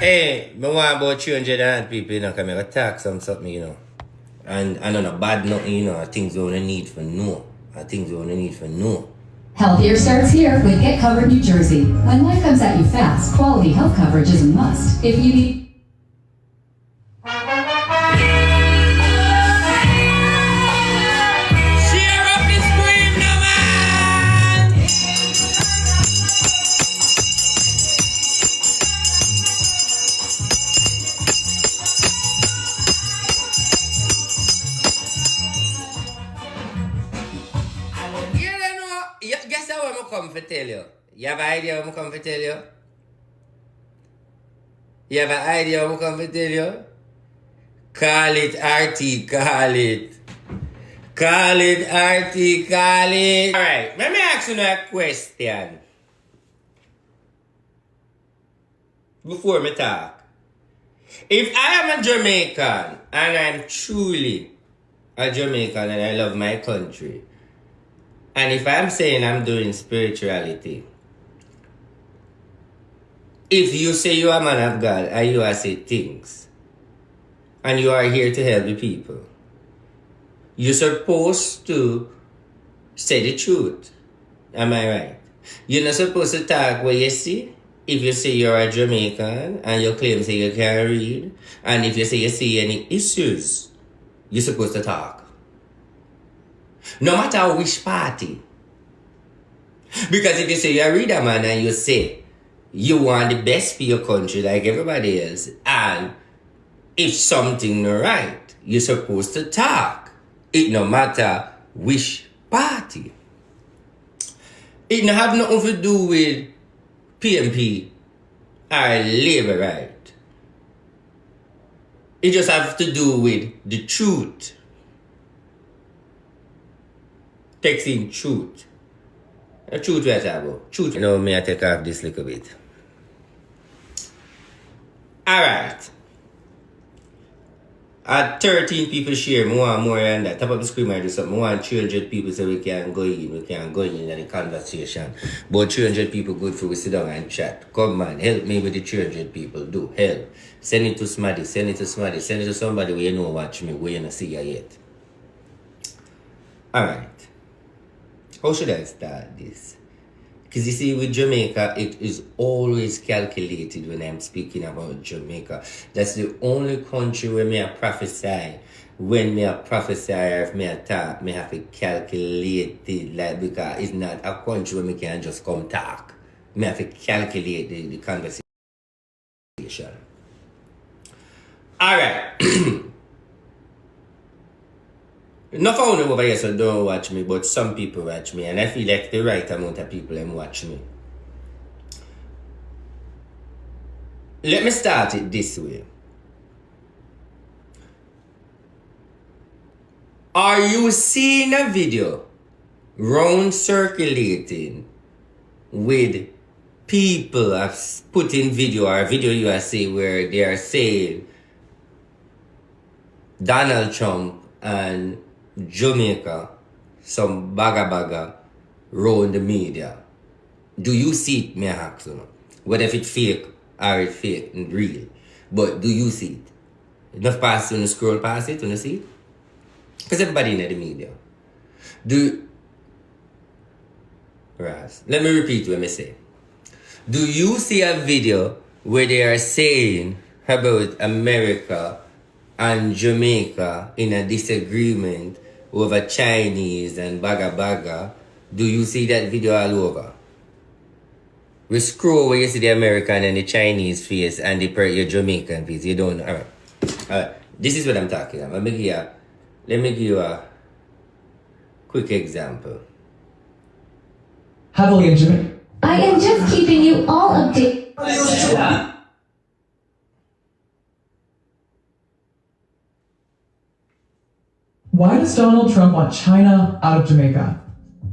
Hey, I want about 300 people, you know, because I talk something, you know. And I don't know, bad nothing, you know, things we only need for know. Things we only need for know. Healthier starts here with Get Covered New Jersey. When life comes at you fast, quality health coverage is a must. If you need guess what I'm come to tell you? You have an idea what I'm come to tell you? You have an idea what I'm come to tell you? Call it RT, call it. Call it RT, call it. Alright, let me ask you a question. Before me talk. If I am a Jamaican and I'm truly a Jamaican and I love my country, and if I'm saying I'm doing spirituality, if you say you are a man of God and you are saying things, and you are here to help the people, you're supposed to say the truth. Am I right? You're not supposed to talk what you see. If you say you're a Jamaican and you claim say you can't read, and if you say you see any issues, you're supposed to talk. No matter which party. Because if you say you're a reader man and you say you want the best for your country like everybody else, and if something not right, you're supposed to talk. It no matter which party. It no have nothing to do with PMP or labor right. It just have to do with the truth. Texting truth. The truth what I talk about. Truth. You know, may I take off this little bit. Alright. At 13 people share, I want more than that. Top of the screen, I do something. I want 300 people so we can go in. We can go in the conversation. But 300 people good for we sit down and chat. Come man, help me with the 300 people. Do help. Send it to somebody. Send it to somebody. Send it to somebody where you know watch me, where you don't see you yet. Alright. How should I start this? Because you see, with Jamaica, it is always calculated when I'm speaking about Jamaica. That's the only country where me I prophesy. When me I prophesy or if me I talk, me have to calculate it, like, because it's not a country where me can just come talk. Me have to calculate the conversation. Alright. Not only over here, so don't watch me, but some people watch me, and I feel like the right amount of people watch me. Let me start it this way. Are you seeing a video round circulating with people have put in video or video you are saying where they are saying Donald Trump and Jamaica, some baga round the media? Do you see it, me ask you? Whether if it's fake or it's fake and real. But do you see it? Enough pass when you scroll past it, when you see it? Because everybody in the media. Right. Let me repeat what I say. Do you see a video where they are saying about America and Jamaica in a disagreement over Chinese and baga? Do you see that video all over? We scroll where you see the American and the Chinese face and the your Jamaican face. You don't. Alright. This is what I'm talking about. Let me give you a quick example. Heavily in Jamaica. I am just keeping you all updated. Why does Donald Trump want China out of Jamaica?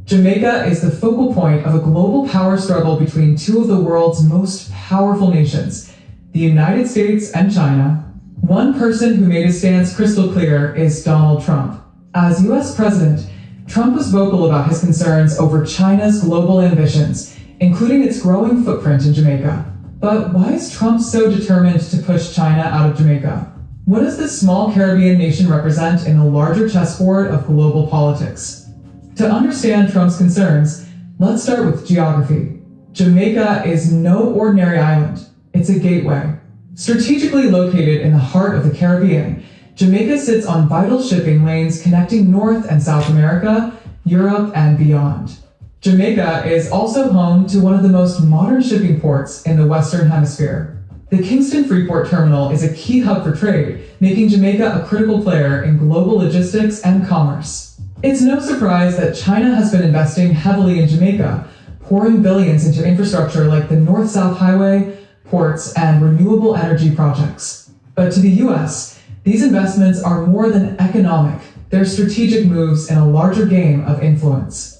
Jamaica is the focal point of a global power struggle between two of the world's most powerful nations, the United States and China. One person who made his stance crystal clear is Donald Trump. As US President, Trump was vocal about his concerns over China's global ambitions, including its growing footprint in Jamaica. But why is Trump so determined to push China out of Jamaica? What does this small Caribbean nation represent in the larger chessboard of global politics? To understand Trump's concerns, let's start with geography. Jamaica is no ordinary island. It's a gateway. Strategically located in the heart of the Caribbean, Jamaica sits on vital shipping lanes connecting North and South America, Europe, and beyond. Jamaica is also home to one of the most modern shipping ports in the Western Hemisphere. The Kingston Freeport Terminal is a key hub for trade, making Jamaica a critical player in global logistics and commerce. It's no surprise that China has been investing heavily in Jamaica, pouring billions into infrastructure like the North-South Highway, ports, and renewable energy projects. But to the US, these investments are more than economic. They're strategic moves in a larger game of influence.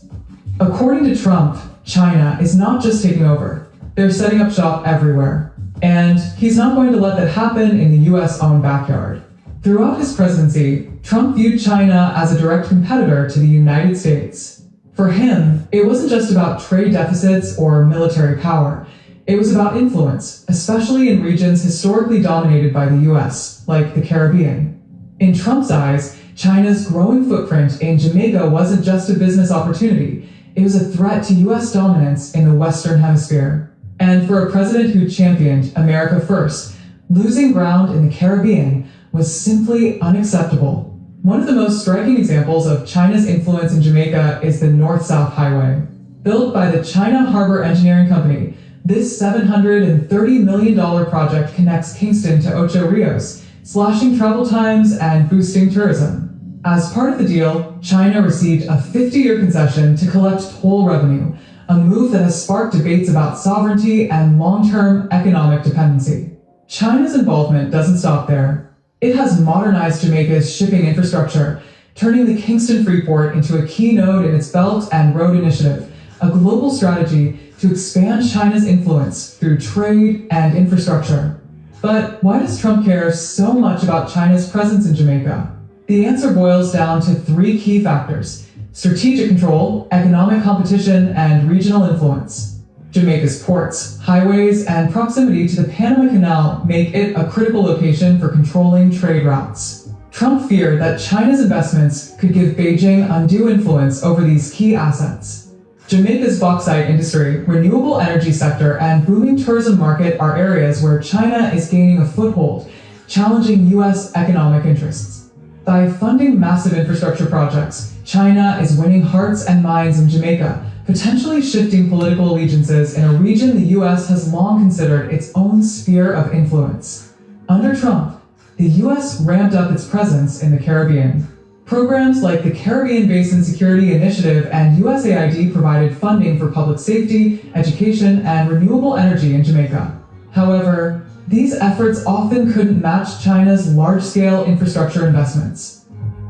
According to Trump, China is not just taking over. They're setting up shop everywhere. And he's not going to let that happen in the US-owned backyard. Throughout his presidency, Trump viewed China as a direct competitor to the United States. For him, it wasn't just about trade deficits or military power. It was about influence, especially in regions historically dominated by the US, like the Caribbean. In Trump's eyes, China's growing footprint in Jamaica wasn't just a business opportunity. It was a threat to US dominance in the Western Hemisphere. And for a president who championed America first, losing ground in the Caribbean was simply unacceptable. One of the most striking examples of China's influence in Jamaica is the North-South Highway. Built by the China Harbor Engineering Company, this $730 million project connects Kingston to Ocho Rios, slashing travel times and boosting tourism. As part of the deal, China received a 50-year concession to collect toll revenue, a move that has sparked debates about sovereignty and long-term economic dependency. China's involvement doesn't stop there. It has modernized Jamaica's shipping infrastructure, turning the Kingston Freeport into a key node in its Belt and Road Initiative, a global strategy to expand China's influence through trade and infrastructure. But why does Trump care so much about China's presence in Jamaica? The answer boils down to three key factors: strategic control, economic competition, and regional influence. Jamaica's ports, highways, and proximity to the Panama Canal make it a critical location for controlling trade routes. Trump feared that China's investments could give Beijing undue influence over these key assets. Jamaica's bauxite industry, renewable energy sector, and booming tourism market are areas where China is gaining a foothold, challenging US economic interests. By funding massive infrastructure projects, China is winning hearts and minds in Jamaica, potentially shifting political allegiances in a region the US has long considered its own sphere of influence. Under Trump, the US ramped up its presence in the Caribbean. Programs like the Caribbean Basin Security Initiative and USAID provided funding for public safety, education, and renewable energy in Jamaica. However, these efforts often couldn't match China's large-scale infrastructure investments.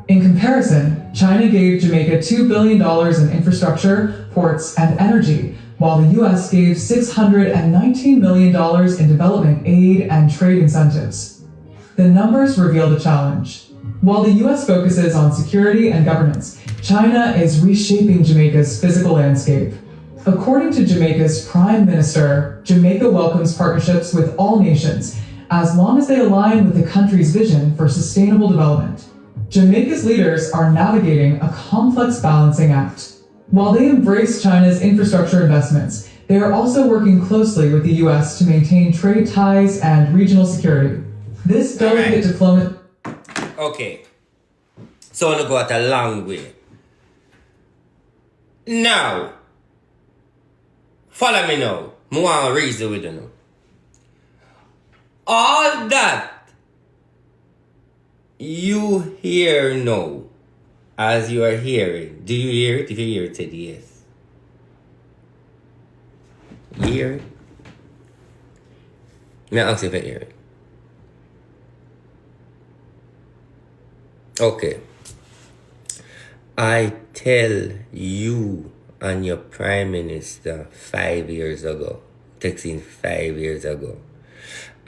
In comparison, China gave Jamaica $2 billion in infrastructure, ports, and energy, while the US gave $619 million in development aid and trade incentives. The numbers reveal the challenge. While the US focuses on security and governance, China is reshaping Jamaica's physical landscape. According to Jamaica's Prime Minister, Jamaica welcomes partnerships with all nations, as long as they align with the country's vision for sustainable development. Jamaica's leaders are navigating a complex balancing act. While they embrace China's infrastructure investments, they are also working closely with the US to maintain trade ties and regional security. This delicate diplomacy. Okay. So I'm going to go at a long way. Now, follow me now. I want to reason with you now. All that you hear now, as you are hearing, do you hear it? If you hear it, say yes. You hear it? Now ask if I hear it. Okay. I tell you and your Prime Minister 5 years ago, texting 5 years ago.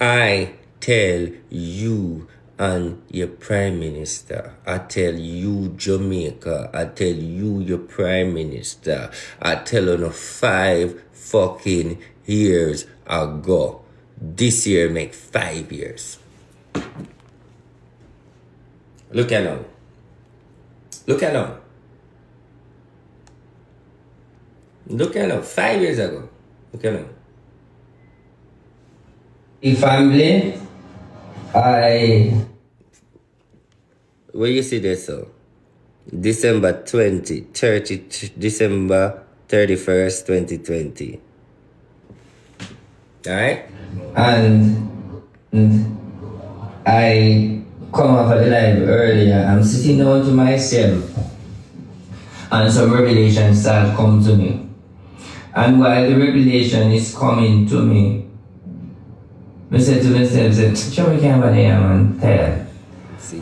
I tell you and your Prime Minister. I tell you Jamaica. I tell you your Prime Minister. I tell you 5 fucking years ago. This year make 5 years. Look at now. Look at now. Look at now. 5 years ago. Look at now. The family, where you see this, so December 31st, 2020. Alright? And I come off of the live earlier. I'm sitting down to myself, and some revelation start come to me. And while the revelation is coming to me, I said to myself, Jamaican man, tired.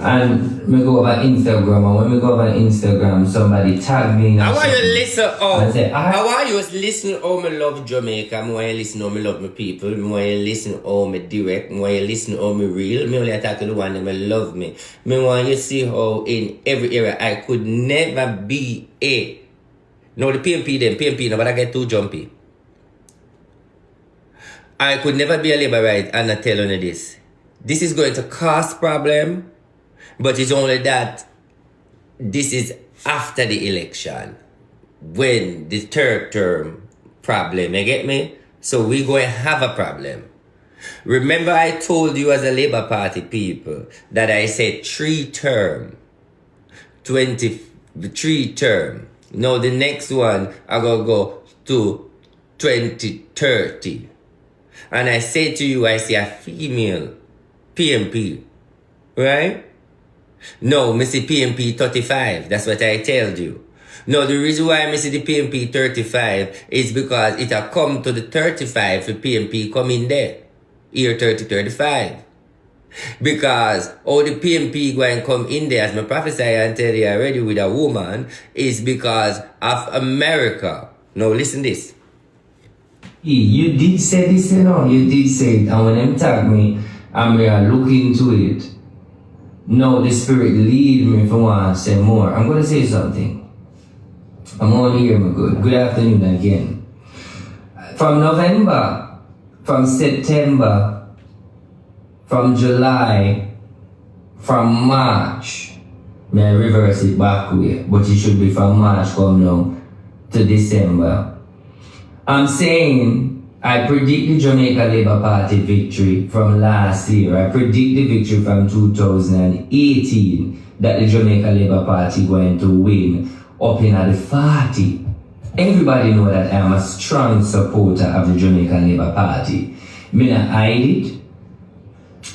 And me go over Instagram, and when me go over Instagram, somebody tag me. I want you to listen. I want you to listen. Oh, me love Jamaica. I want you to listen. Oh, me love my people. I want you to listen. Oh, me direct. I want you to listen. Oh, me real. Me only attack the one that me love me. Me want you to see how in every area I could never be a. No, the PMP, no, but I get too jumpy. I could never be a labor right, and I tell you this. This is going to cause problem. But it's only that this is after the election, when the third term problem, you get me? So we're going to have a problem. Remember I told you as a Labour Party people that I said 3 term, 23 term. Now the next one, I'm going to go to 2030. And I say to you, I see a female PMP, right? No, I see PMP 35. That's what I told you. No, the reason why I see the PMP 35 is because it has come to the 35 for PMP come in there. Year 3035. Because all the PMP going to come in there, as my prophesy and tell you already with a woman, is because of America. Now listen this. You did say this, you know, you did say it. And when them tag me, I'm look into it. No, the Spirit lead me if I want to say more. I'm going to say something. I'm on here, my good. Good afternoon again. From November, from September, from July, from March, may I reverse it back way, but it should be from March come down to December. I'm saying I predict the Jamaica Labour Party victory from last year. I predict the victory from 2018 that the Jamaica Labour Party going to win up in the 40. Everybody know that I am a strong supporter of the Jamaica Labour Party. Me not hide it.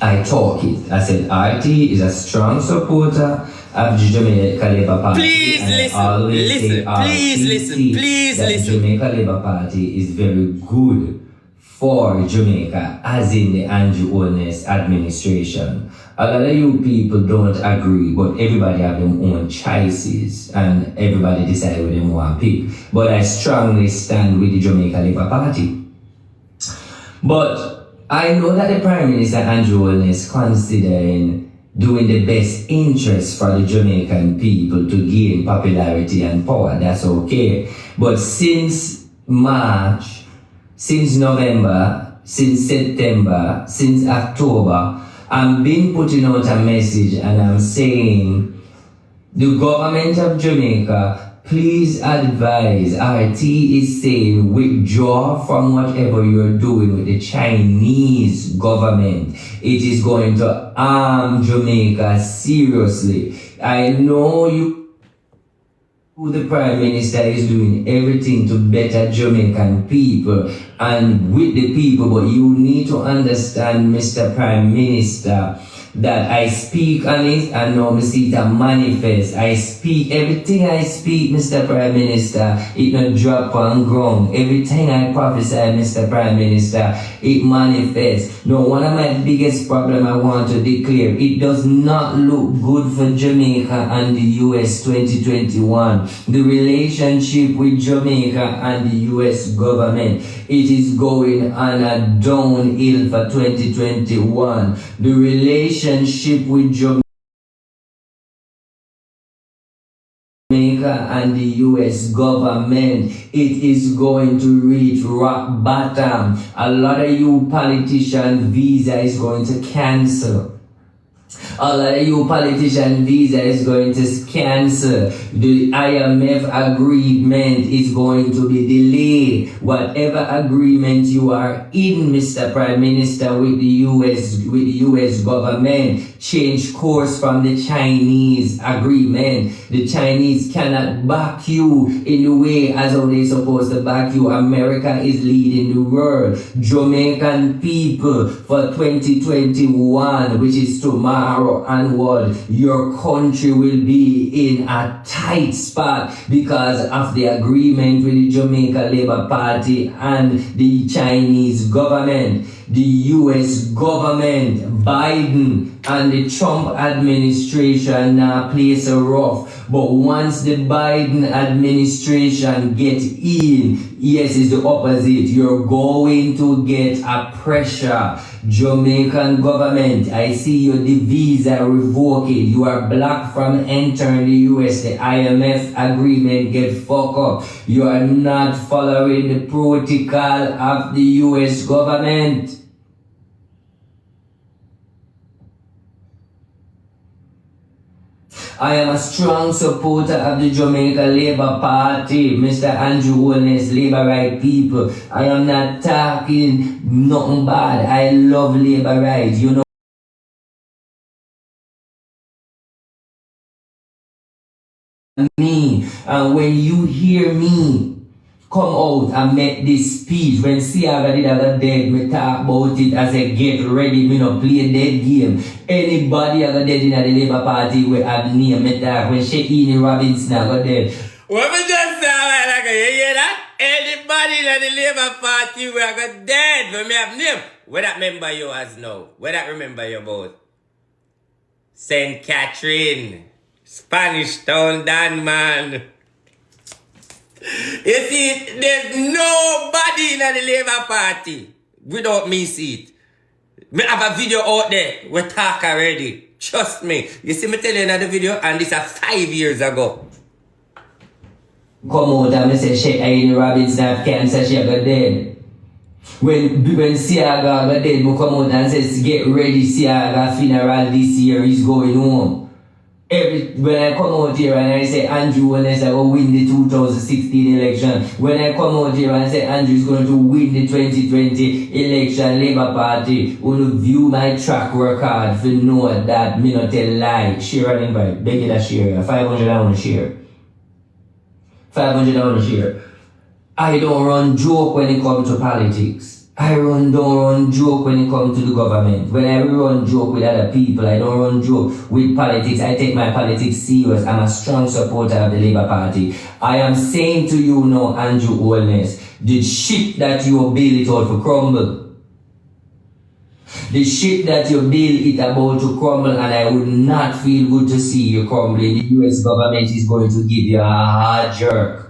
I talk it. I said RT is a strong supporter of the Jamaica Labour Party. Please listen. Please listen. The Jamaica Labour Party is very good for Jamaica, as in the Andrew Holness administration. A lot of you people don't agree, but everybody have their own choices and everybody decide what they want to pick. But I strongly stand with the Jamaica Labour Party. But I know that the Prime Minister Andrew Holness considering doing the best interest for the Jamaican people to gain popularity and power. That's okay. But since March, since November, since September, since October, I'm been putting out a message and I'm saying the government of Jamaica, please advise. RT is saying withdraw from whatever you're doing with the Chinese government. It is going to harm Jamaica seriously. I know the Prime Minister is doing everything to better Jamaican people and with the people, but you need to understand, Mr. Prime Minister, that I speak on it and now I see it manifest. I speak, everything I speak, Mr. Prime Minister, it not drop on ground. Everything I prophesy, Mr. Prime Minister, it manifests. Now, one of my biggest problem I want to declare, it does not look good for Jamaica and the US 2021. The relationship with Jamaica and the US government, it is going on a downhill for 2021. The relationship with Jamaica Jamaica and the US government, it is going to reach rock bottom. A lot of you politicians' visa is going to cancel. A lot of you politician visa is going to cancel. The IMF agreement is going to be delayed. Whatever agreement you are in, Mr. Prime Minister, with the US government, change course from the Chinese agreement. The Chinese cannot back you in the way as how they supposed to back you. America is leading the world. Jamaican people, for 2021, which is tomorrow onward, your country will be in a tight spot because of the agreement with the Jamaica Labour Party and the Chinese government. The US government, Biden, and the Trump administration now plays a rough. But once the Biden administration get in, yes, it's the opposite. You're going to get a pressure. Jamaican government, I see you the visa revoked. You are blocked from entering the US. The IMF agreement get fucked up. You are not following the protocol of the US government. I am a strong supporter of the Jamaica Labour Party, Mr. Andrew Holness, Labour Right people. I am not talking nothing bad. I love Labour Right. You know me. And when you hear me come out and make this speech, when Siaga did a dead, me talk about it as a get ready, me no play a dead game. Anybody ever dead in the Labour Party will have name, me talk. When Sheini Robinson got dead. What me just say, like, you hear that? Anybody in the Labour Party will got dead, when me have name. Where that remember you as now? Where that remember you about? St. Catherine, Spanish Town, Dan, man. You see, there's nobody in the Labour Party without me see it. Me have a video out there. We talk already. Trust me. You see me tell you another video, and this is 5 years ago. Come out and me say Sheini Robinson have cancer, she got dead. When Siaga got dead, me come out and say get ready, Siaga funeral this year is going home. When I come out here and I say Andrew Holness will win the 2016 election, when I come out here and I say Andrew is going to win the 2020 election, Labour Party will view my track record to know that me not tell lie. Share and invite. Beg you to share. 500 I want to share. 500 I want to share. I don't run joke when it comes to politics. I don't run joke when it comes to the government. When I run joke with other people, I don't run joke with politics. I take my politics serious. I'm a strong supporter of the Labour Party. I am saying to you now, Andrew Holness, the shit that you build it out to crumble. The shit that you build it about to crumble, and I would not feel good to see you crumbling. The US government is going to give you a hard jerk.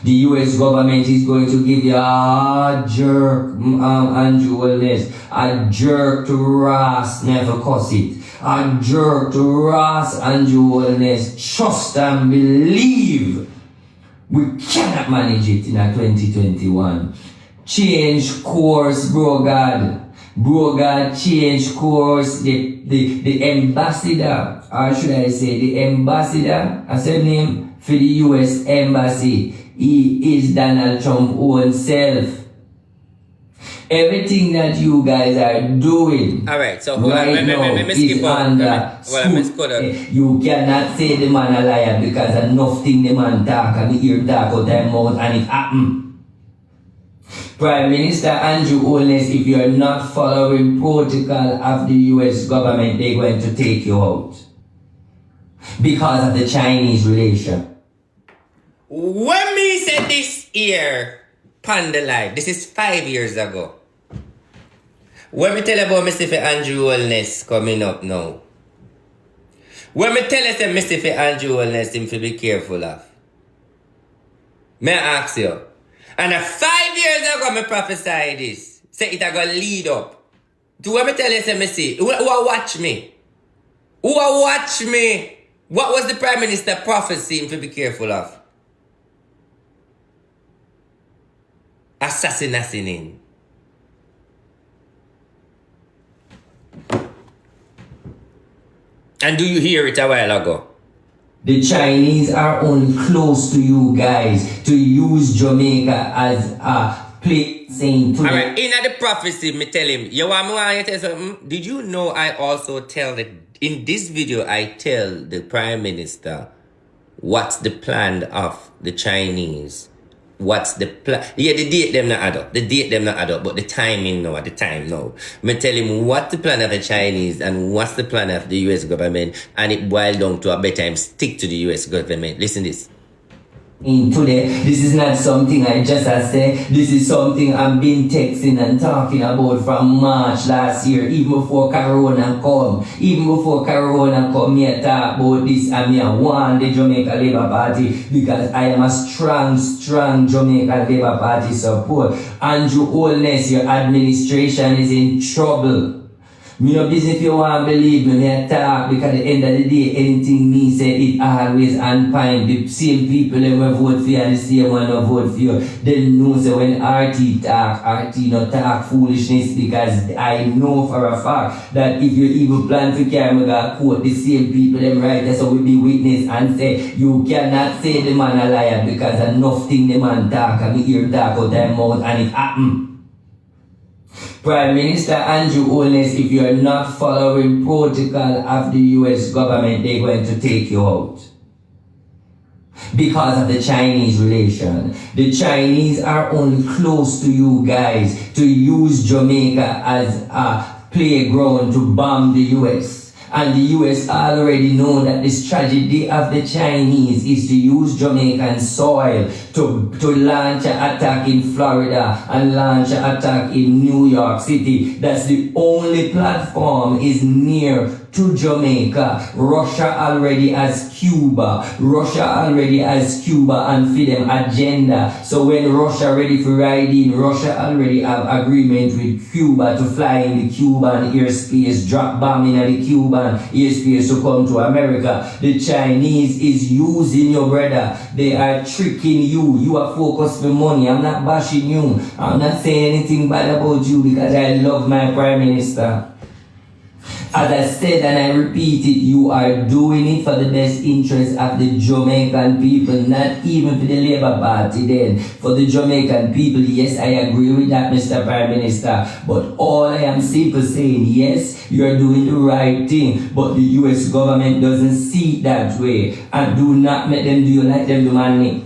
The US government is going to give you a jerk, Andrew Holness. A jerk to Ross, never cuss it. A jerk to Ross, Andrew Holness. Trust and believe. We cannot manage it in 2021. Change course, bro God. Bro God, change course. The ambassador, or should I say the ambassador, I said name, for the US Embassy. He is Donald Trump's own self. Everything that you guys are doing alright, so right now is under scrutiny. You cannot say the man a liar because enough thing the man talk and the ear talk out their mouth and it happen. Prime Minister Andrew Holness, if you are not following protocol of the US government, they're going to take you out because of the Chinese relation. When me said this here, Panda Live, this is 5 years ago. When me tell about Mr. Andrew Holness coming up now. When me tell you say Mr. Andrew Holness him to be careful of. May I ask you? And 5 years ago me prophesy this. Say it a go lead up. Do what me tell you say me see? Who watch me? Who watch me? What was the Prime Minister prophecy to be careful of? Assassinating. And do you hear it a while ago? The Chinese are only close to you guys to use Jamaica as a place saying to Alright, in the prophecy, me tell him, you want me to tell something? Did you know I also tell in this video, I tell the Prime Minister what's the plan of the Chinese. What's the plan? Yeah, the date them not add up. The date them not add up, but the timing now, at the time now. Me tell him what's the plan of the Chinese and what's the plan of the US government, and it boiled down to a better time stick to the US government. Listen this. Today, this is not something I just say, this is something I've been texting and talking about from March last year, even before Corona come. Even before Corona come, me talk about this and me want the Jamaica Labour Party because I am a strong Jamaica Labour Party support. Andrew Holness, your administration is in trouble. Me no business if you want to believe me, I talk because at the end of the day, anything me say, it always on point. The same people that will vote for you and the same one will vote for you. They know so when RT no talk foolishness because I know for a fact that if you even plan to carry me that quote, the same people them right there so we be witness and say, you cannot say the man a liar because enough thing the man talk and me hear talk out their mouth and it happen. Prime Minister Andrew Holness, if you are not following protocol of the US government, they're going to take you out. Because of the Chinese relation. The Chinese are only close to you guys to use Jamaica as a playground to bomb the US. And the US already know that the strategy of the Chinese is to use Jamaican soil to launch an attack in Florida and launch an attack in New York City. That's the only platform is near to Jamaica. Russia already has Cuba. And for them agenda. So when Russia ready for ride in, Russia already have agreement with Cuba to fly in the Cuban airspace, drop bomb in the Cuban airspace to come to America. The Chinese is using your brother. They are tricking you. You are focused for money. I'm not bashing you. I'm not saying anything bad about you because I love my Prime Minister. As I said and I repeat it, you are doing it for the best interest of the Jamaican people, not even for the Labour Party then. For the Jamaican people, yes, I agree with that, Mr. Prime Minister. But all I am simply saying, yes, you are doing the right thing, but the US government doesn't see it that way. And do not make them do you like them do money.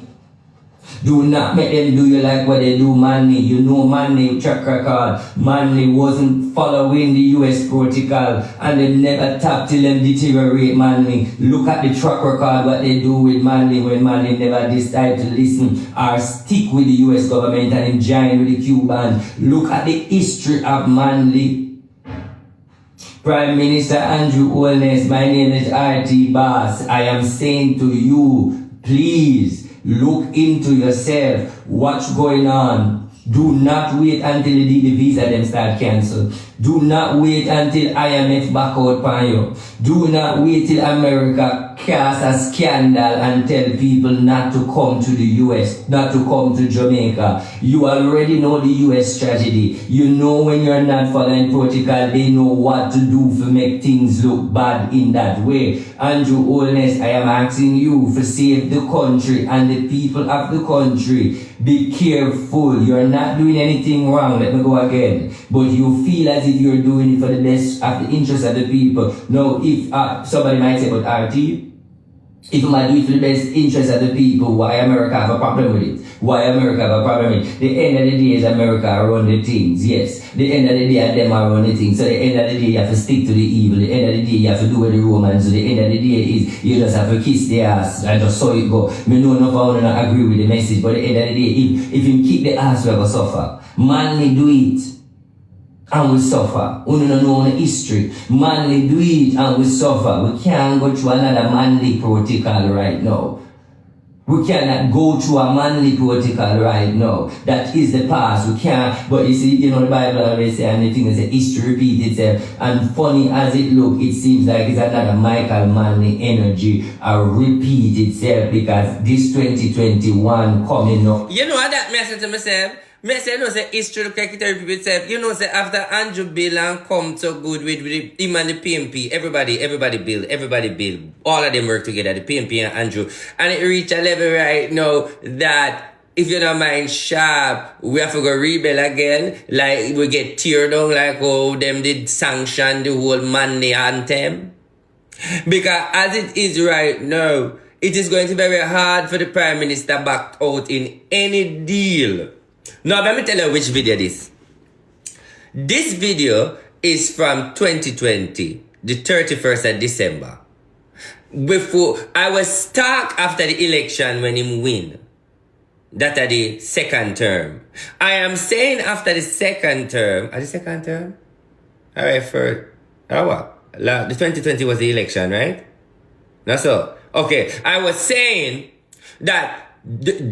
Do not make them do you like what they do, Manley. You know Manley track record. Manley wasn't following the US protocol and they never tapped till them deteriorate Manley. Look at the track record what they do with Manley when Manley never decide to listen or stick with the US government and join with the Cubans. Look at the history of Manley. Prime Minister Andrew Holness, my name is RT Bass. I am saying to you, please, look into yourself. What's going on? Do not wait until the visa them start cancel. Do not wait until IMF back out on you. Do not wait till America cast a scandal and tell people not to come to the US, not to come to Jamaica. You already know the US strategy. You know when you're not following protocol, they know what to do to make things look bad in that way. Andrew Holness, I am asking you to save the country and the people of the country. Be careful. You're not doing anything wrong. Let me go again. But you feel as if you're doing it for the best of the interest of the people. Now, if somebody might say, but RT, if you might do it for the best interest of the people, why America have a problem with it? Why America have a problem with it? The end of the day is America run the things, yes. The end of the day, them are run the things. So the end of the day, you have to stick to the evil. The end of the day, you have to do what the Romans do. The end of the day is, you just have to kiss their ass and just saw it go. Me know enough I want to agree with the message, but the end of the day, if you keep the ass, we have to suffer. Manly do it. And we suffer. We don't know the history. Manly do it and we suffer. We can't go through another manly protocol right now. We cannot go through a manly protocol right now. That is the past. We can't. But you see, you know, the Bible always says, and the thing is, history repeats itself. And funny as it looks, it seems like it's another Michael Manley energy repeat itself, because this 2021 coming up. You know what that message to myself? Me say, you know, say history look like it repeat itself. You know, say after Andrew Bill and come so good with him and the PMP, everybody build. All of them work together, the PMP and Andrew. And it reach a level right now that if you don't mind sharp, we have to go rebel again. Like we get tear down like how them did sanction the whole Monday anthem. Because as it is right now, it is going to be very hard for the Prime Minister back out in any deal. Now, let me tell you which video this. This video is from 2020, the 31st of December. Before, I was stuck after the election when him win. That are the second term. I am saying after the second term, Alright, what? The 2020 was the election, right? That's so. Okay, I was saying that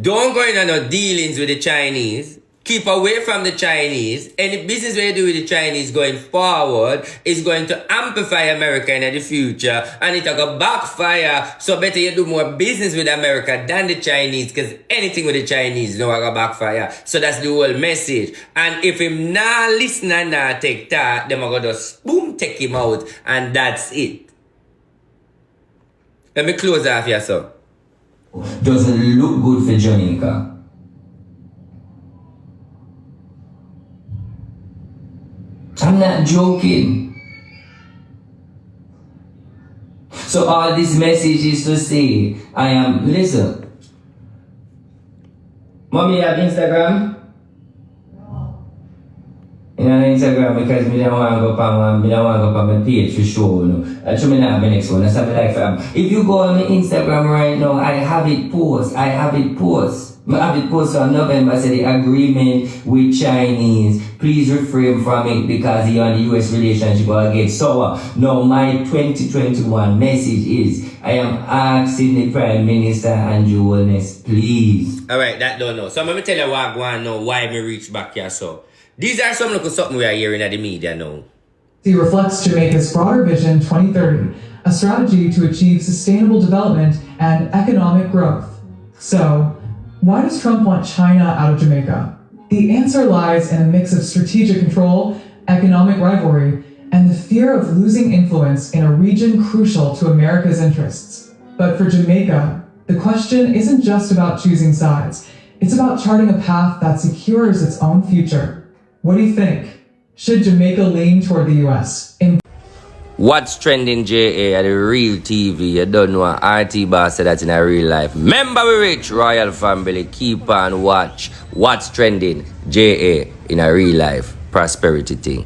don't go in on no dealings with the Chinese. Keep away from the Chinese. Any business you do with the Chinese going forward is going to amplify America in the future. And it'll go backfire. So better you do more business with America than the Chinese. Because anything with the Chinese no go backfire. So that's the whole message. And if him not listen and not take that, them are going to just boom, take him out. And that's it. Let me close off here, so. Doesn't look good for Jamaica. I'm not joking. So all this message is to say, listen. Mommy, you have Instagram? You know, Instagram, because I don't want to go on my page for sure. No. I'll show me now the next one. That's something like if you go on my Instagram right now, I have it post. I have it post on November, say the agreement with Chinese. Please refrain from it because you're on the US relationship will get sour. Now my 2021 message is, I am asking the Prime Minister Andrew Holness, please. Alright, that don't know. So I'm going to tell you what I want to know why me reach back here, so. These are some of something we are hearing at the media now. He reflects Jamaica's broader vision 2030, a strategy to achieve sustainable development and economic growth. So, why does Trump want China out of Jamaica? The answer lies in a mix of strategic control, economic rivalry, and the fear of losing influence in a region crucial to America's interests. But for Jamaica, the question isn't just about choosing sides. It's about charting a path that secures its own future. What do you think? Should Jamaica lean toward the U.S.? What's trending, JA, at the real TV? You don't know RT boss said that in a real life. Remember we rich royal family. Keep on watch. What's trending, JA, in a real life prosperity thing.